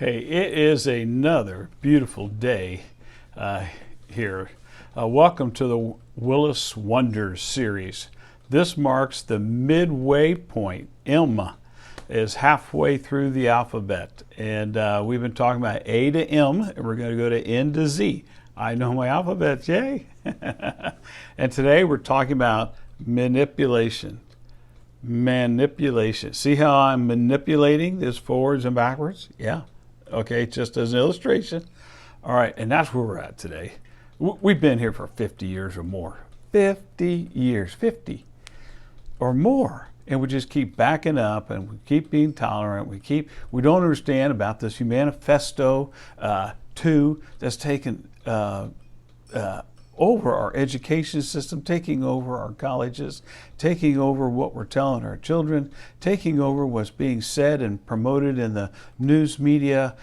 Hey, it is another beautiful day here. Welcome to the Willis Wonders series. This marks the midway point. M is halfway through the alphabet, and we've been talking about A to M, and we're going to go to N to Z. I know my alphabet, yay! And today we're talking about manipulation. Manipulation. See how I'm manipulating this forwards and backwards? Yeah. Okay, just as an illustration. All right, and that's where we're at today. We've been here for 50 years or more. 50 years, 50 or more. And we just keep backing up and we keep being tolerant. We don't understand about this manifesto 2 that's taken over our education system, taking over our colleges, taking over what we're telling our children, taking over what's being said and promoted in the news media,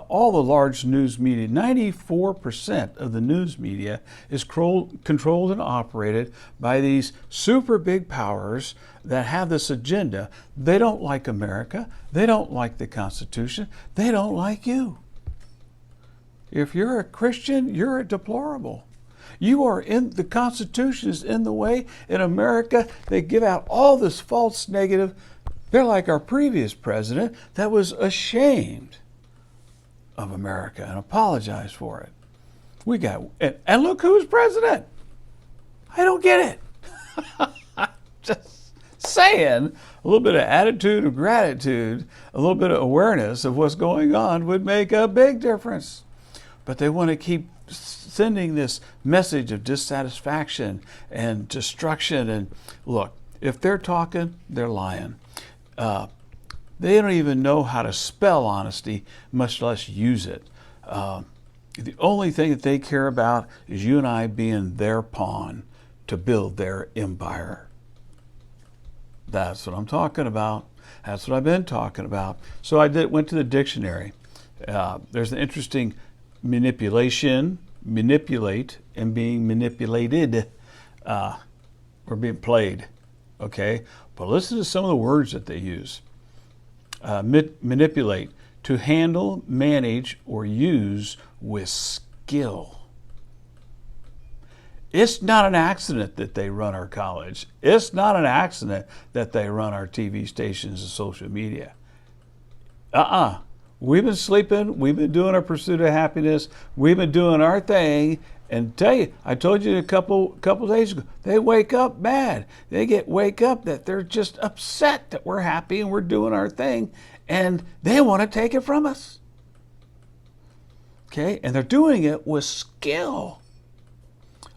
all the large news media. 94% of the news media is controlled and operated by these super big powers that have this agenda. They don't like America. They don't like the Constitution. They don't like you. If you're a Christian, you're a deplorable. You are in, the Constitution is in the way. In America, they give out all this false negative. They're like our previous president that was ashamed of America and apologized for it. And look who's president. I don't get it. Just saying, a little bit of attitude of gratitude, a little bit of awareness of what's going on would make a big difference. But they want to keep sending this message of dissatisfaction and destruction. And look, if they're talking, they're lying. They don't even know how to spell honesty, much less use it. The only thing that they care about is you and I being their pawn to build their empire. That's what I'm talking about. That's what I've been talking about. So I went to the dictionary. There's an interesting manipulation, manipulate, and being manipulated. We're being played, okay? But listen to some of the words that they use. Manipulate, to handle, manage, or use with skill. It's not an accident that they run our college. It's not an accident that they run our TV stations and social media. We've been sleeping. We've been doing our pursuit of happiness. We've been doing our thing. And tell you, I told you a couple days ago, they wake up mad. They wake up that they're just upset that we're happy and we're doing our thing, and they want to take it from us. Okay, and they're doing it with skill.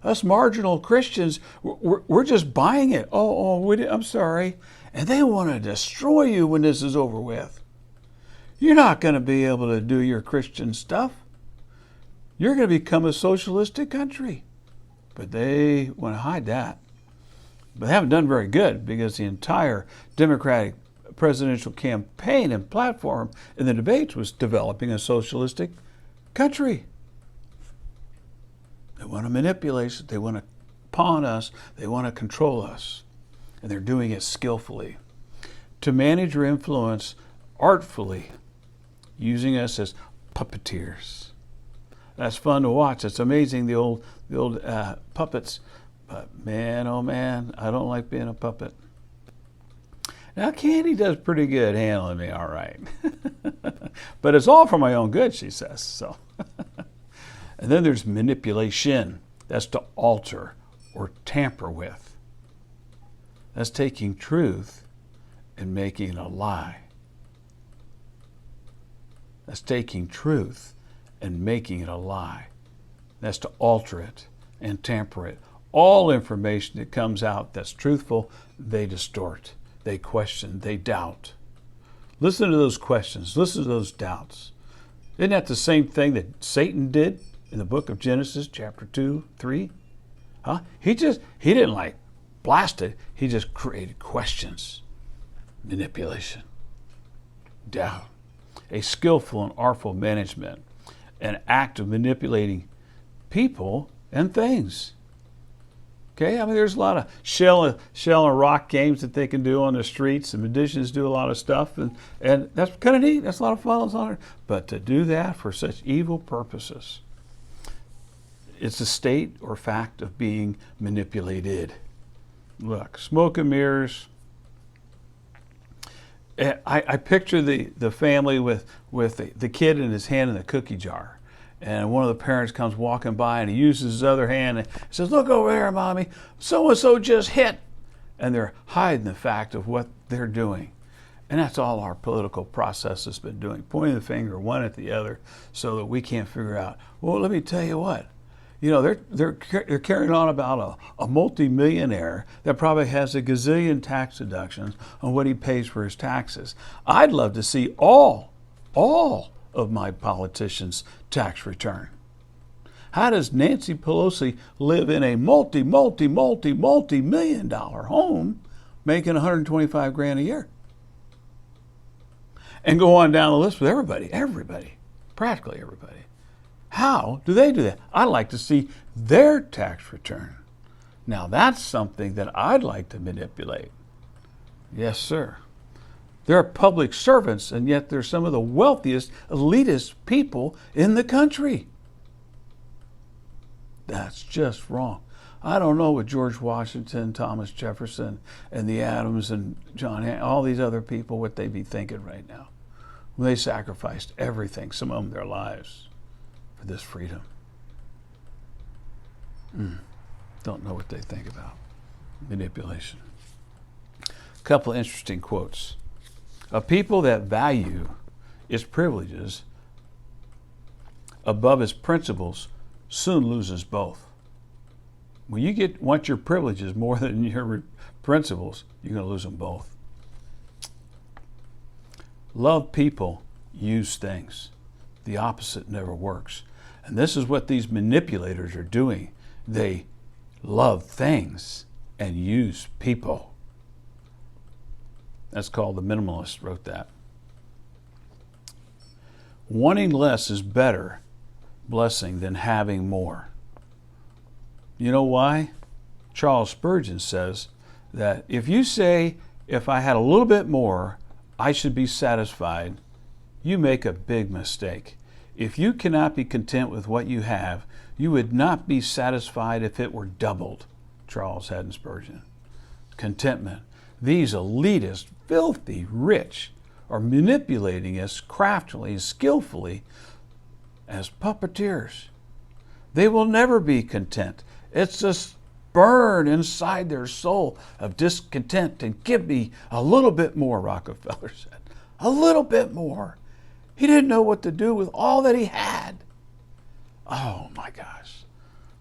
Us marginal Christians, we're just buying it. I'm sorry, and they want to destroy you when this is over with. You're not going to be able to do your Christian stuff. You're going to become a socialistic country. But they want to hide that. But they haven't done very good, because the entire Democratic presidential campaign and platform in the debates was developing a socialistic country. They want to manipulate us. They want to pawn us. They want to control us. And they're doing it skillfully. To manage or influence artfully, using us as puppeteers. That's fun to watch. It's amazing, the old puppets. But man, oh man, I don't like being a puppet. Now Candy does pretty good handling me, all right. But it's all for my own good, she says. So, and then there's manipulation. That's to alter or tamper with. That's taking truth and making it a lie. That's taking truth and making it a lie. That's to alter it and tamper it. All information that comes out that's truthful, they distort, they question, they doubt. Listen to those questions. Listen to those doubts. Isn't that the same thing that Satan did in the book of Genesis, chapter 2, 3? Huh? He didn't blast it. He just created questions. Manipulation. Doubt. A skillful and artful management, an act of manipulating people and things. Okay, I mean, there's a lot of shell and rock games that they can do on the streets. The magicians do a lot of stuff, and that's kind of neat. That's a lot of fun. But to do that for such evil purposes, it's a state or fact of being manipulated. Look, smoke and mirrors. I picture the family with the kid in his hand in the cookie jar. And one of the parents comes walking by and he uses his other hand and says, "Look over there, Mommy, so-and-so just hit." And they're hiding the fact of what they're doing. And that's all our political process has been doing, pointing the finger one at the other so that we can't figure out. Well, let me tell you what. You know, they're carrying on about a multi-millionaire that probably has a gazillion tax deductions on what he pays for his taxes. I'd love to see all of my politicians' tax return. How does Nancy Pelosi live in a multi-million-dollar home making $125,000 a year? And go on down the list with everybody, practically everybody. How do they do that? I'd like to see their tax return. Now that's something that I'd like to manipulate. Yes, sir. They're public servants, and yet they're some of the wealthiest, elitist people in the country. That's just wrong. I don't know what George Washington, Thomas Jefferson, and the Adams and John, all these other people, what they'd be thinking right now. When they sacrificed everything, some of them their lives, for this freedom. Don't know what they think about manipulation. A couple of interesting quotes. A people that value its privileges above its principles soon loses both. When you want your privileges more than your principles, you're going to lose them both. Love people, use things. The opposite never works. And this is what these manipulators are doing. They love things and use people. That's called the minimalist, wrote that. Wanting less is better blessing than having more. You know why? Charles Spurgeon says that if you say, if I had a little bit more, I should be satisfied, you make a big mistake. If you cannot be content with what you have, you would not be satisfied if it were doubled. Charles Haddon Spurgeon. Contentment. These elitist, filthy rich are manipulating us craftily and skillfully as puppeteers. They will never be content. It's just burn inside their soul of discontent and give me a little bit more, Rockefeller said. A little bit more. He didn't know what to do with all that he had. Oh my gosh.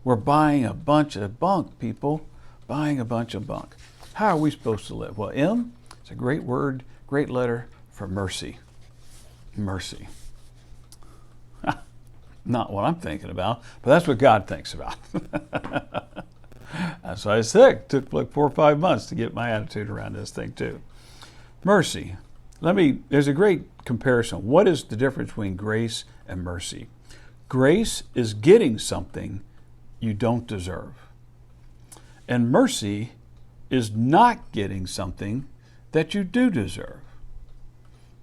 We're buying a bunch of bunk, people. Buying a bunch of bunk. How are we supposed to live? Well, M, it's a great word, great letter for mercy. Mercy. Not what I'm thinking about, but that's what God thinks about. That's why I said it took like 4 or 5 months to get my attitude around this thing too. Mercy. There's a great comparison. What is the difference between grace and mercy? Grace is getting something you don't deserve. And mercy is not getting something that you do deserve.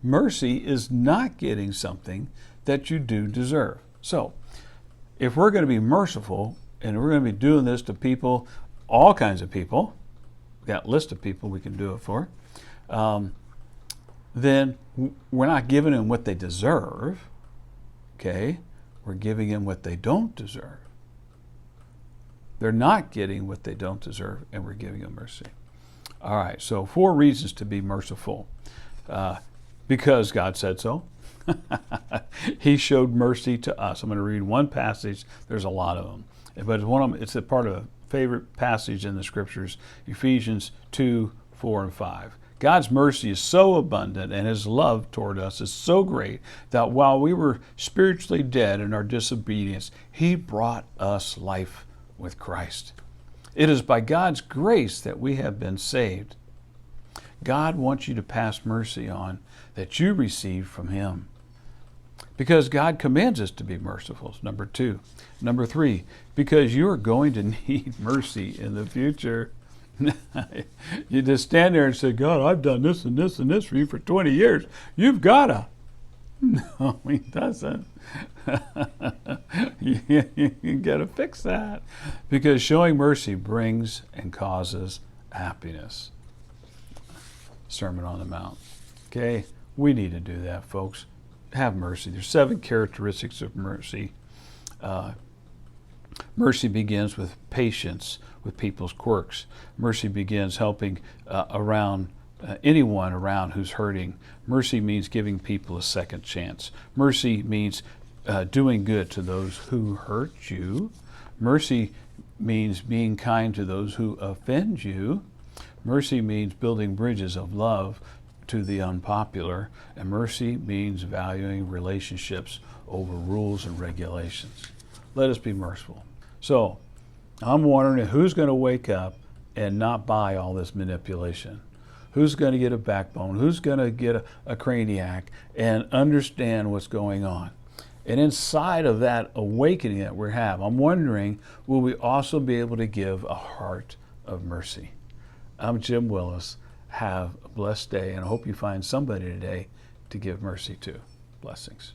Mercy is not getting something that you do deserve. So, if we're going to be merciful, and we're going to be doing this to people, all kinds of people, we've got a list of people we can do it for, then we're not giving them what they deserve, okay? We're giving them what they don't deserve. They're not getting what they don't deserve, and we're giving them mercy. All right, so 4 reasons to be merciful. Because God said so. He showed mercy to us. I'm going to read one passage. There's a lot of them. But it's a part of a favorite passage in the scriptures, Ephesians 2, 4, and 5. God's mercy is so abundant and his love toward us is so great that while we were spiritually dead in our disobedience, he brought us life with Christ. It is by God's grace that we have been saved. God wants you to pass mercy on that you received from him. Because God commands us to be merciful, number 2. Number 3, because you're going to need mercy in the future. You just stand there and say, God, I've done this and this and this for you for 20 years. You've got to. No, he doesn't. You got to fix that. Because showing mercy brings and causes happiness. Sermon on the Mount. Okay? We need to do that, folks. Have mercy. There's 7 characteristics of mercy. Mercy begins with patience with people's quirks. Mercy begins helping anyone around who's hurting. Mercy means giving people a second chance. Mercy means doing good to those who hurt you. Mercy means being kind to those who offend you. Mercy means building bridges of love to the unpopular, and mercy means valuing relationships over rules and regulations. Let us be merciful. So, I'm wondering who's going to wake up and not buy all this manipulation. Who's going to get a backbone? Who's going to get a craniac and understand what's going on? And inside of that awakening that we have, I'm wondering, will we also be able to give a heart of mercy? I'm Jim Willis. Have a blessed day, and I hope you find somebody today to give mercy to. Blessings.